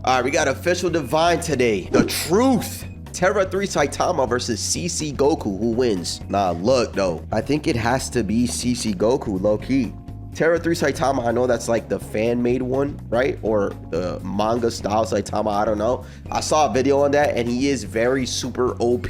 All right, we got official divine today. The truth. Terra 3 Saitama versus CC Goku. Who wins? Nah, look, though. I think it has to be CC Goku, low-key. Terra 3 Saitama, I know that's like the fan-made one, right? Or the manga-style Saitama, I don't know. I saw a video on that, and he is very super OP.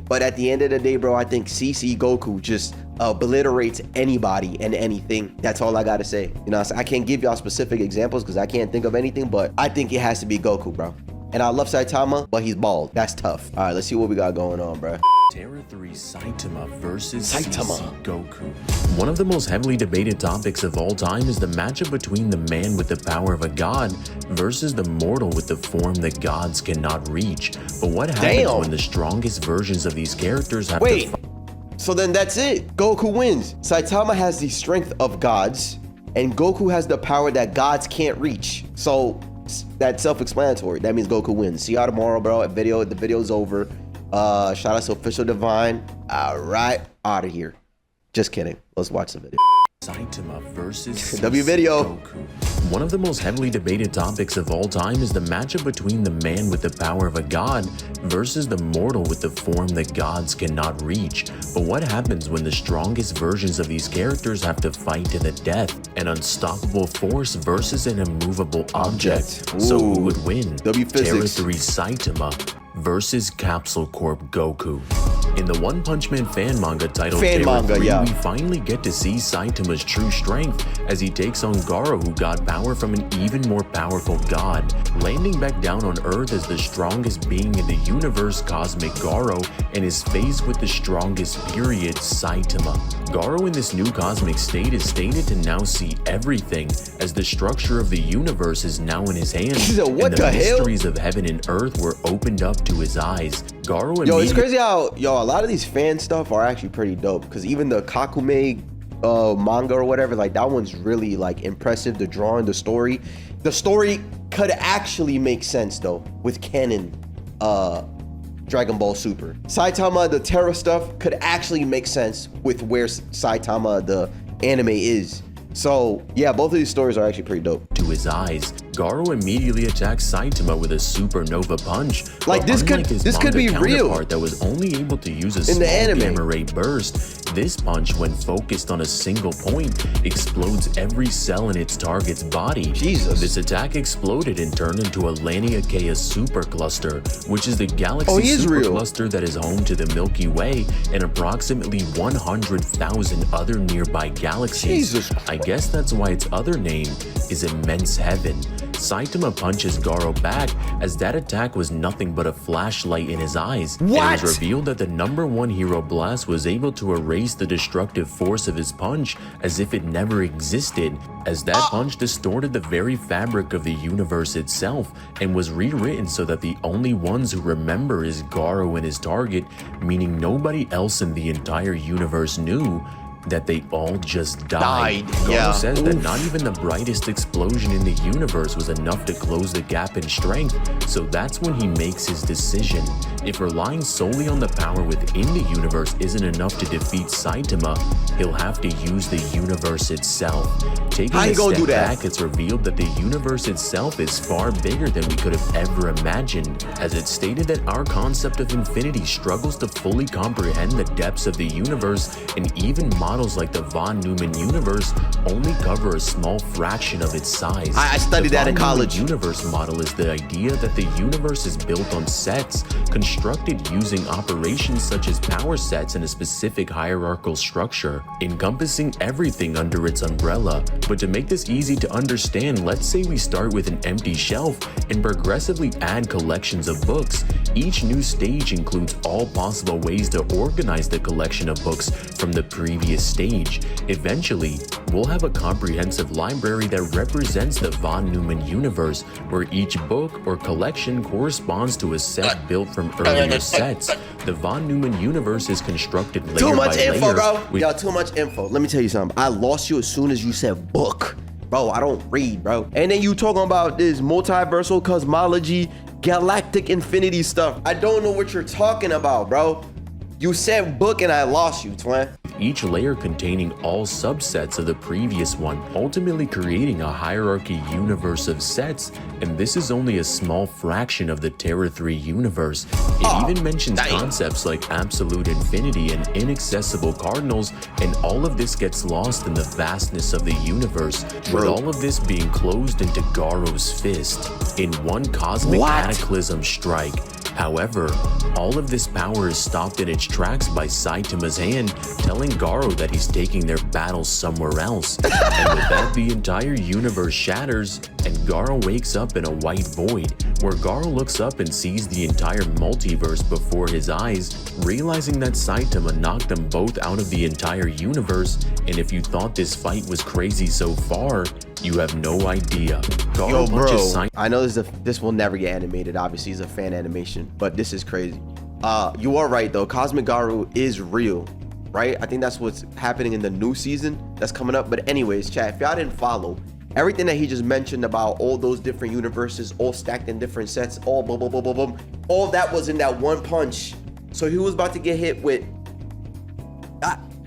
But at the end of the day, bro, I think CC Goku just obliterates anybody and anything. That's all I gotta say. You know, I can't give y'all specific examples because I can't think of anything, but I think it has to be Goku, bro. And I love Saitama, but he's bald. That's tough. All right, let's see what we got going on, bro. Terra 3 Saitama versus Saitama. CC Goku. One of the most heavily debated topics of all time is the matchup between the man with the power of a god versus the mortal with the form that gods cannot reach. But what happens when the strongest versions of these characters have to fight? So then that's it. Goku wins. Saitama has the strength of gods, and Goku has the power that gods can't reach. So that's self-explanatory. That means Goku wins. See y'all tomorrow, bro. The video's over. Shout out to OfficialDivine. All right, out of here. Just kidding. Let's watch the video. Saitama versus W video. Goku. One of the most heavily debated topics of all time is the matchup between the man with the power of a god versus the mortal with the form that gods cannot reach. But what happens when the strongest versions of these characters have to fight to the death? An unstoppable force versus an immovable object. So who would win? W physics. Terra 3 Saitama versus Capsule Corp Goku. In the One Punch Man fan manga titled Terra 3, we finally get to see Saitama's true strength as he takes on Garo, who got power from an even more powerful god. Landing back down on Earth as the strongest being in the universe, Cosmic Garo, and is faced with the strongest period, Saitama. Garo in this new cosmic state is stated to now see everything, as the structure of the universe is now in his hands, and the mysteries of heaven and earth were opened up to his eyes. Garo and it's crazy how a lot of these fan stuff are actually pretty dope, because even the Kakume manga or whatever, like that one's really like impressive. The drawing, the story could actually make sense though with canon Dragon Ball Super. Saitama, the Terra stuff could actually make sense with where Saitama the anime is. So yeah, both of these stories are actually pretty dope. To his eyes, Garo immediately attacks Saitama with a supernova punch. Like this could be real. That was only able to use a small gamma ray burst. This punch, when focused on a single point, explodes every cell in its target's body. Jesus. This attack exploded and turned into a Laniakea supercluster, which is the galaxy supercluster that is home to the Milky Way and approximately 100,000 other nearby galaxies. Jesus. I guess that's why its other name is Immense Heaven. Saitama punches Garo back, as that attack was nothing but a flashlight in his eyes. What? It was revealed that the #1 hero blast was able to erase the destructive force of his punch as if it never existed, as that punch distorted the very fabric of the universe itself and was rewritten so that the only ones who remember is Garo and his target, meaning nobody else in the entire universe knew that they all just died. Garo says that not even the brightest explosion in the universe was enough to close the gap in strength, so that's when he makes his decision. If relying solely on the power within the universe isn't enough to defeat Saitama, he'll have to use the universe itself. Taking a step back, it's revealed that the universe itself is far bigger than we could have ever imagined, as it's stated that our concept of infinity struggles to fully comprehend the depths of the universe, and even models like the Von Neumann universe only cover a small fraction of its size. I studied that in college. The universe model is the idea that the universe is built on sets, constructed using operations such as power sets in a specific hierarchical structure, encompassing everything under its umbrella. But to make this easy to understand, let's say we start with an empty shelf and progressively add collections of books. Each new stage includes all possible ways to organize the collection of books from the previous stage. Eventually, we'll have a comprehensive library that represents the Von Neumann universe, where each book or collection corresponds to a set built from earlier sets. The Von Neumann universe is constructed layer by layer. Too much info, bro. Y'all, too much info. Let me tell you something. I lost you as soon as you said book. Bro, I don't read, bro. And then you talking about this multiversal cosmology, galactic infinity stuff. I don't know what you're talking about, bro. You said book and I lost you, twin. each layer containing all subsets of the previous one, ultimately creating a hierarchy universe of sets, and this is only a small fraction of the Terra 3 universe. It even mentions concepts like absolute infinity and inaccessible cardinals, and all of this gets lost in the vastness of the universe, with all of this being closed into Garo's fist in one cosmic cataclysm strike. However, all of this power is stopped in its tracks by Saitama's hand, telling Garo that he's taking their battles somewhere else. And with that, the entire universe shatters, and Garo wakes up in a white void, where Garo looks up and sees the entire multiverse before his eyes, realizing that Saitama knocked them both out of the entire universe. And if you thought this fight was crazy so far, you have no idea. Yo, bro, I know this will never get animated. Obviously, it's a fan animation, but this is crazy. You are right, though. Cosmic Garu is real, right? I think that's what's happening in the new season that's coming up. But anyways, chat, if y'all didn't follow, everything that he just mentioned about all those different universes, all stacked in different sets, all boom, boom, boom, boom, boom, all that was in that one punch. So he was about to get hit with...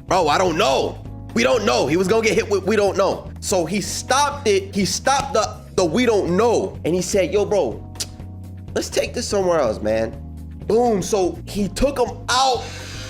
bro, I don't know. We don't know. He was gonna get hit with we don't know. So he stopped it. He stopped the we don't know. And he said, yo, bro, let's take this somewhere else, man. Boom. So he took him out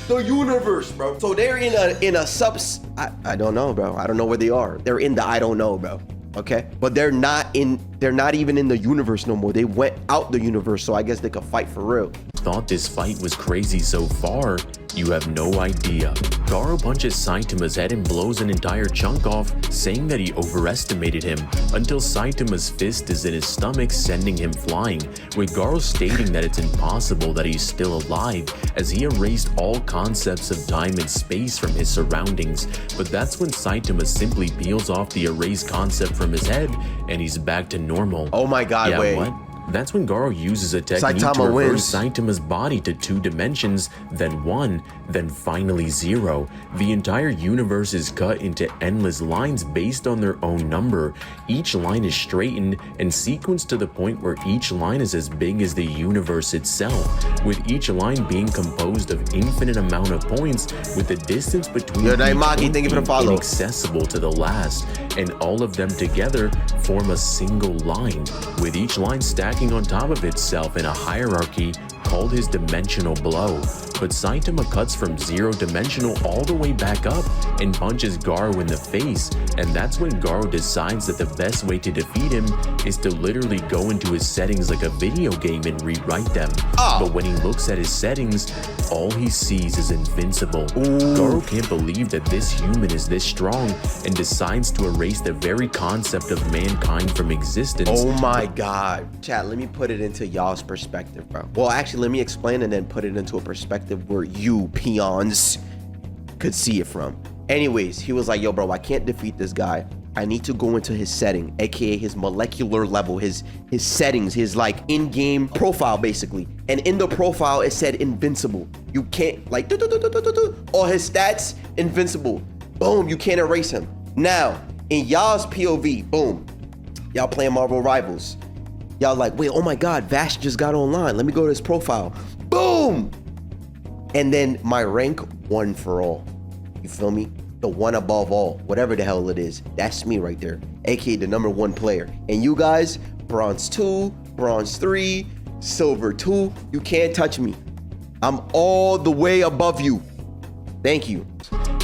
the universe, bro. So they're in a subs. I don't know, bro. I don't know where they are. They're in the I don't know, bro. Okay. But they're not even in the universe no more. They went out the universe. So I guess they could fight for real. Thought this fight was crazy so far, you have no idea. Garo punches Saitama's head and blows an entire chunk off, saying that he overestimated him, until Saitama's fist is in his stomach, sending him flying, with Garo stating that it's impossible that he's still alive, as he erased all concepts of time and space from his surroundings. But that's when Saitama simply peels off the erased concept from his head, and he's back to normal. Oh my god, yeah, wait. What? That's when Garo uses a technique Saitama to reverse wins. Saitama's body to 2 dimensions, then 1, then finally 0. The entire universe is cut into endless lines based on their own number. Each line is straightened and sequenced to the point where each line is as big as the universe itself, with each line being composed of infinite amount of points, with the distance between each point being inaccessible to the last, and all of them together form a single line, with each line stacking on top of itself in a hierarchy called his dimensional blow. But Saitama cuts from 0 dimensional all the way back up and punches Garo in the face, and that's when Garo decides that the best way to defeat him is to literally go into his settings like a video game and rewrite them. But when he looks at his settings, all he sees is invincible. Garo can't believe that this human is this strong and decides to erase the very concept of mankind from existence. Oh my god. Chat, let me put it into y'all's perspective, bro. Well, actually, let me explain and then put it into a perspective where you peons could see it from. Anyways, he was like, yo, bro, I can't defeat this guy. I need to go into his setting, aka his molecular level, his settings, his like in-game profile basically. And in the profile it said invincible. You can't like all his stats invincible. Boom, you can't erase him. Now in y'all's POV, boom, y'all playing Marvel Rivals. Y'all like, wait, oh my god, Vash just got online. Let me go to his profile. Boom! And then my rank 1 for all. You feel me? The one above all, whatever the hell it is. That's me right there, aka the #1 player. And you guys, bronze 2, bronze 3, silver 2. You can't touch me. I'm all the way above you. Thank you.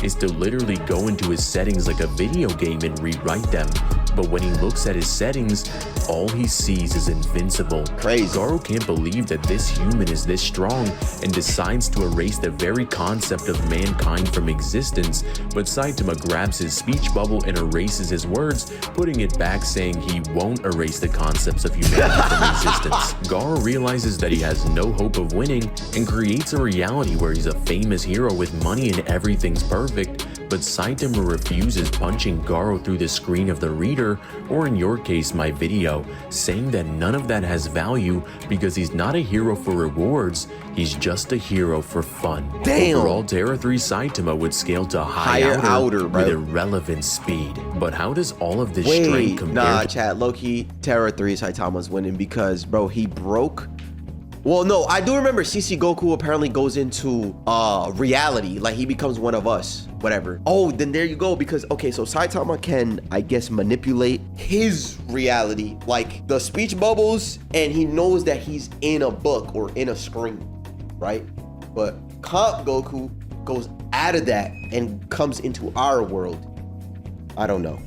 Is to literally go into his settings like a video game and rewrite them. But when he looks at his settings, all he sees is invincible. Crazy. Garo can't believe that this human is this strong and decides to erase the very concept of mankind from existence. But Saitama grabs his speech bubble and erases his words, putting it back saying he won't erase the concepts of humanity from existence. Garo realizes that he has no hope of winning and creates a reality where he's a famous hero with money and everything's perfect. But Saitama refuses, punching Garo through the screen of the reader, or in your case my video, saying that none of that has value because he's not a hero for rewards, he's just a hero for fun. Damn. Overall, Terra 3 Saitama would scale to higher outer with irrelevant speed. But how does all of this strength compare Nah, chat, low-key, Terra 3 Saitama's winning because, bro, he broke Well, no, I do remember CC Goku apparently goes into reality, like he becomes one of us, whatever. Oh, then there you go, because okay, so Saitama can, I guess, manipulate his reality, like the speech bubbles, and he knows that he's in a book or in a screen, right? But Comp Goku goes out of that and comes into our world. I don't know.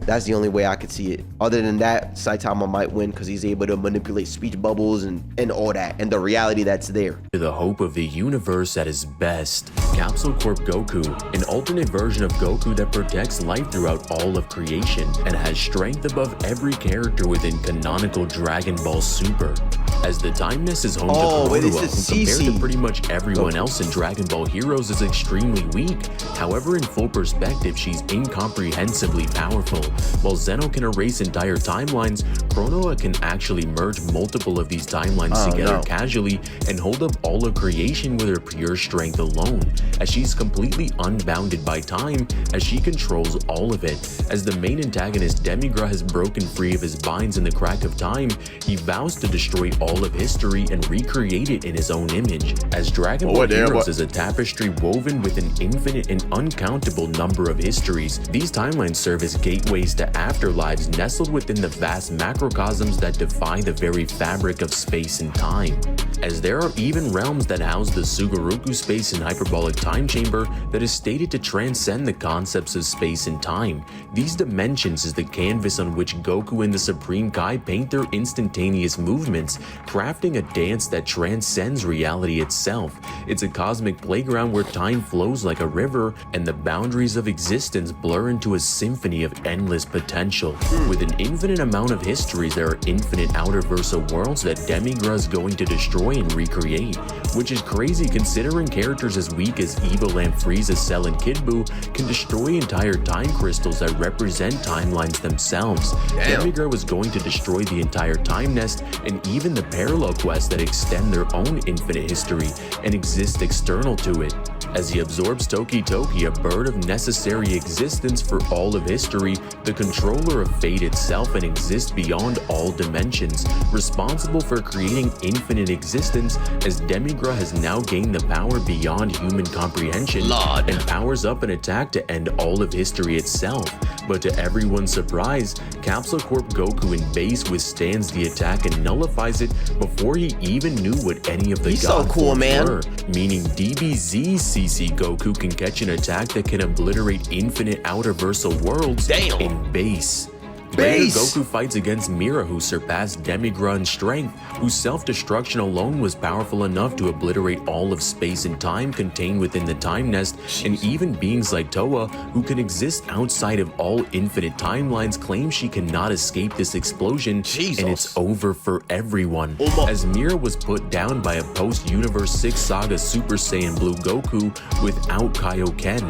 That's the only way I could see it. Other than that, Saitama might win because he's able to manipulate speech bubbles and all that, and the reality that's there. The hope of the universe at his best. Capsule Corp Goku, an alternate version of Goku that protects life throughout all of creation and has strength above every character within canonical Dragon Ball Super. As the Time Nest is home to Konoha, who compared to pretty much everyone else in Dragon Ball Heroes is extremely weak. However, in full perspective, she's incomprehensibly powerful. While Zeno can erase entire timelines, Konoha can actually merge multiple of these timelines together casually and hold up all of creation with her pure strength alone, as she's completely unbounded by time as she controls all of it. As the main antagonist Demigra has broken free of his binds in the crack of time, he vows to destroy all of history and recreate it in his own image, as Dragon Ball Heroes is a tapestry woven with an infinite and uncountable number of histories. These timelines serve as gateways to afterlives nestled within the vast macrocosms that defy the very fabric of space and time, as there are even realms that house the Sugaruku space and hyperbolic time chamber that is stated to transcend the concepts of space and time. These dimensions is the canvas on which Goku and the Supreme Kai paint their instantaneous movements, crafting a dance that transcends reality itself. It's a cosmic playground where time flows like a river and the boundaries of existence blur into a symphony of endless potential. With an infinite amount of histories, there are infinite outerversal worlds that Demigra is going to destroy and recreate, which is crazy considering characters as weak as Evil and Frieza, Cell, and Kid Buu can destroy entire time crystals that represent timelines themselves. Demigra was going to destroy the entire Time Nest and even the parallel quests that extend their own infinite history and exist external to it. As he absorbs Toki Toki, a bird of necessary existence for all of history, the controller of fate itself, and exists beyond all dimensions, responsible for creating infinite existence, as Demigra has now gained the power beyond human comprehension and powers up an attack to end all of history itself. But to everyone's surprise, Capsule Corp Goku in base withstands the attack and nullifies it before he even knew what any of the god forms were, meaning DBZ CC Goku can catch an attack that can obliterate infinite outerversal worlds in base. Later, Goku fights against Mira, who surpassed Demigra in strength, whose self-destruction alone was powerful enough to obliterate all of space and time contained within the Time Nest, and even beings like Toa, who can exist outside of all infinite timelines, claim she cannot escape this explosion, and it's over for everyone. As Mira was put down by a post-Universe 6 Saga Super Saiyan Blue Goku without Kaioken,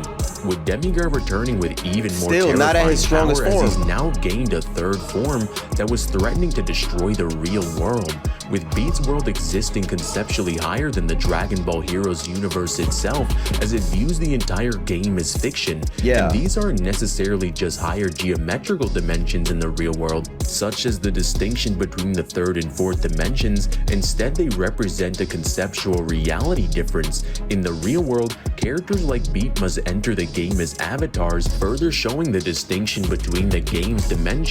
with Demigra returning with even more terrifying not at his strongest power, form. as he's now gained a third form that was threatening to destroy the real world, with Beats World existing conceptually higher than the Dragon Ball Heroes universe itself, as it views the entire game as fiction. And these aren't necessarily just higher geometrical dimensions in the real world, such as the distinction between the third and fourth dimensions. Instead, they represent a conceptual reality difference. In the real world, characters like Beat must enter the game as avatars, further showing the distinction between the game's dimensions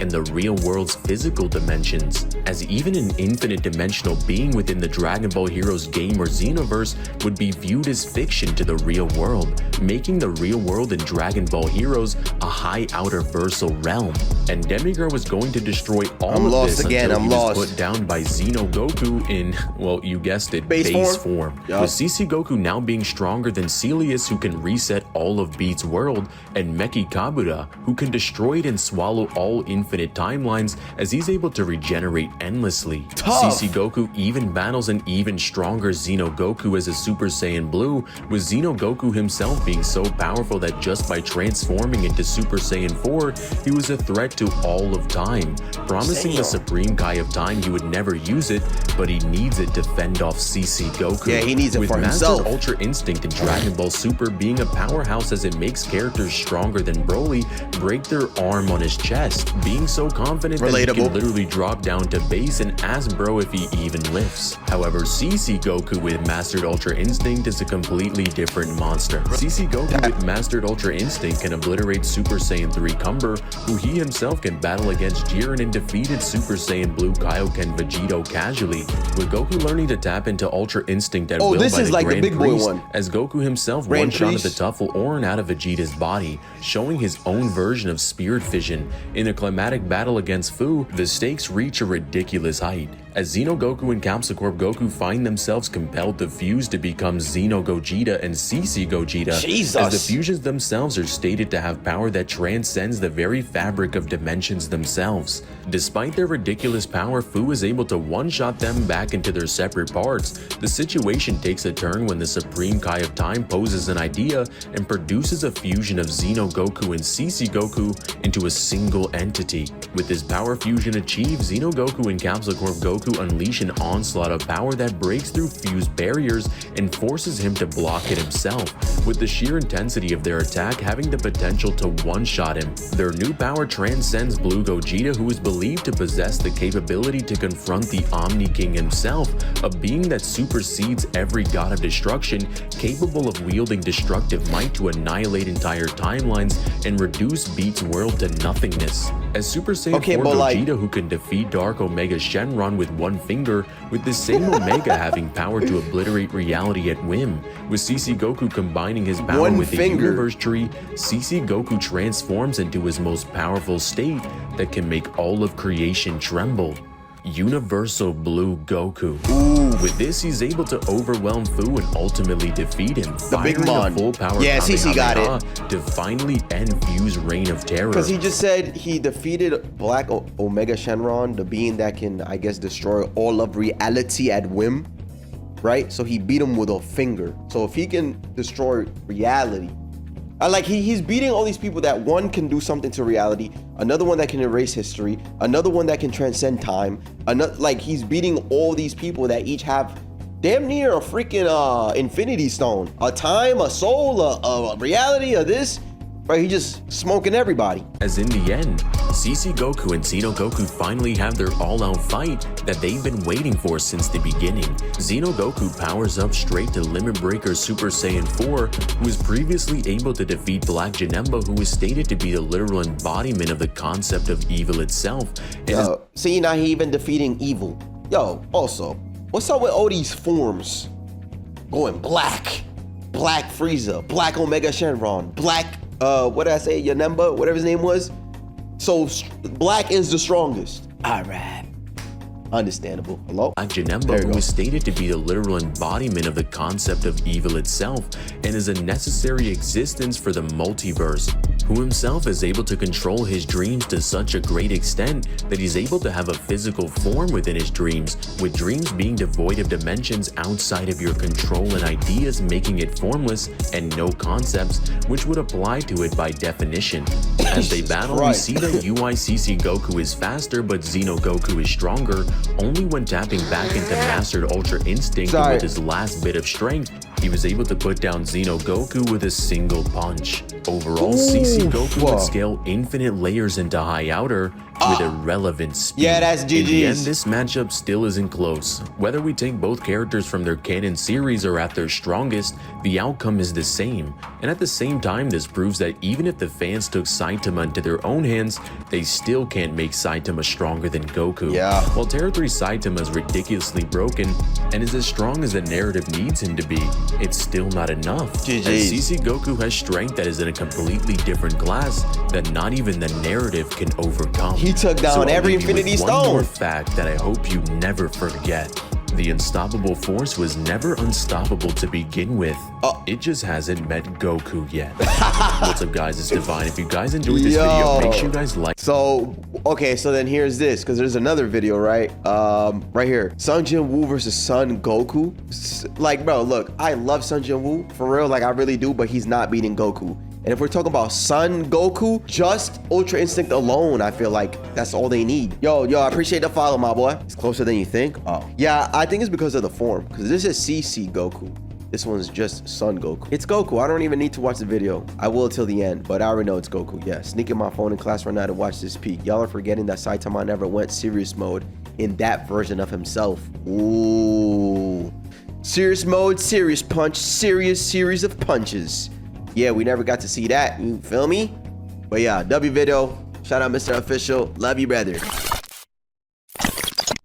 and the real world's physical dimensions, as even an infinite dimensional being within the Dragon Ball Heroes game or Xenoverse would be viewed as fiction to the real world, making the real world in Dragon Ball Heroes a high outerversal realm. And Demigra was going to destroy all of this until he was put down by Xeno Goku in, well, you guessed it, base form. With CC Goku now being stronger than Celius, who can reset all of Beat's world, and Meki Kabuto, who can destroy it and swallow all infinite timelines, as he's able to regenerate endlessly. CC Goku even battles an even stronger Xeno Goku as a Super Saiyan Blue, with Xeno Goku himself being so powerful that just by transforming into Super Saiyan 4, he was a threat to all of time, promising the Supreme Kai of Time he would never use it, but he needs it to fend off CC Goku. Yeah, he needs it with for Master himself. Ultra Instinct in Dragon Ball Super being a powerhouse, as it makes characters stronger than Broly break their arm on his chest chest, being so confident that he can literally drop down to base and ask bro if he even lifts. However, CC Goku with Mastered Ultra Instinct is a completely different monster. CC Goku with Mastered Ultra Instinct can obliterate Super Saiyan 3 Cumber, who he himself can battle against Jiren and defeated Super Saiyan Blue Kaioken Vegito casually, with Goku learning to tap into Ultra Instinct at will by the Grand Priest, as Goku himself one-shotted the Tuffle Orin out of Vegeta's body, showing his own version of Spirit Fission. In a climatic battle against Fu, the stakes reach a ridiculous height, as Xeno Goku and Capsule Corp Goku find themselves compelled to fuse to become Xeno Gogeta and CC Gogeta, as the fusions themselves are stated to have power that transcends the very fabric of dimensions themselves. Despite their ridiculous power, Fu is able to one-shot them back into their separate parts. The situation takes a turn when the Supreme Kai of Time poses an idea and produces a fusion of Xeno Goku and CC Goku into a single entity. With this power fusion achieved, Xeno Goku and Capsule Corp Goku unleash an onslaught of power that breaks through fused barriers and forces him to block it himself, with the sheer intensity of their attack having the potential to one-shot him. Their new power transcends Blue Gogeta, who is believed to possess the capability to confront the Omni King himself, a being that supersedes every god of destruction, capable of wielding destructive might to annihilate entire timelines and reduce Beat's world to nothingness. As Super Saiyan 4 Gogeta, who can defeat Dark Omega Shenron with one finger, with this same Omega having power to obliterate reality at whim. With CC Goku combining his power with the Universe Tree, CC Goku transforms into his most powerful state that can make all of creation tremble. Universal Blue Goku. With this, he's able to overwhelm Fu and ultimately defeat him, firing a full power CC got it to finally end Fu's reign of terror. Because he just said he defeated Black Omega Shenron, the being that can, I guess, destroy all of reality at whim, right? So he beat him with a finger. So if he can destroy reality, like he's beating all these people that one can do something to reality, another one that can erase history, another one that can transcend time, another, like he's beating all these people that each have damn near a freaking infinity stone, a time, a soul, a reality, a this, right? He just smoking everybody. As in the end, CC Goku and Xeno Goku finally have their all-out fight that they've been waiting for since the beginning. Xeno Goku powers up straight to Limit Breaker Super Saiyan 4, who was previously able to defeat Black Janemba, who is stated to be the literal embodiment of the concept of evil itself. Yo, see, now he even defeating evil. Yo, also, what's up with all these forms going black? Black Frieza, Black Omega Shenron, Black what did I say? Janemba, whatever his name was. So Black is the strongest. All right. Understandable. Hello? Black Janemba, who is stated to be the literal embodiment of the concept of evil itself and is a necessary existence for the multiverse, who himself is able to control his dreams to such a great extent that he's able to have a physical form within his dreams, with dreams being devoid of dimensions outside of your control and ideas making it formless and no concepts, which would apply to it by definition. As they battle, we see that UICC Goku is faster, but Xeno Goku is stronger, only when tapping back into Mastered Ultra Instinct with his last bit of strength, he was able to put down Xeno Goku with a single punch. Overall, CC Goku would scale infinite layers into High Outer with irrelevant speed. Yeah, that's GG's. In the end, this matchup still isn't close. Whether we take both characters from their canon series or at their strongest, the outcome is the same. And at the same time, this proves that even if the fans took Saitama into their own hands, they still can't make Saitama stronger than Goku. While Terra 3 Saitama is ridiculously broken and is as strong as the narrative needs him to be, it's still not enough. As CC Goku has strength that is in a completely different class that not even the narrative can overcome. He took down every Infinity Stone. One more fact that I hope you never forget. The unstoppable force was never unstoppable to begin with. It just hasn't met Goku yet. What's up, guys? It's Divine. If you guys enjoyed this video, make sure you guys like. So, okay, so then here's this, because there's another video, right? Right here. Sun Jin Woo versus Son Goku. Like, bro, look, I love Sun Jin Woo, for real, like I really do, but he's not beating Goku. And if we're talking about Son Goku, just Ultra Instinct alone, I feel like that's all they need. Yo, I appreciate the follow, my boy. It's closer than you think. Yeah, I think it's because of the form, because this is CC Goku. This one's just Son Goku. It's Goku. I don't even need to watch the video. I will till the end, but I already know it's Goku. Yeah, sneaking my phone in class right now to watch this peak. Y'all are forgetting that Saitama never went serious mode in that version of himself. Ooh. Serious mode, serious punch, serious series of punches. Yeah, we never got to see that. You feel me? But yeah, W video. Shout out Mr. Official. Love you, brother.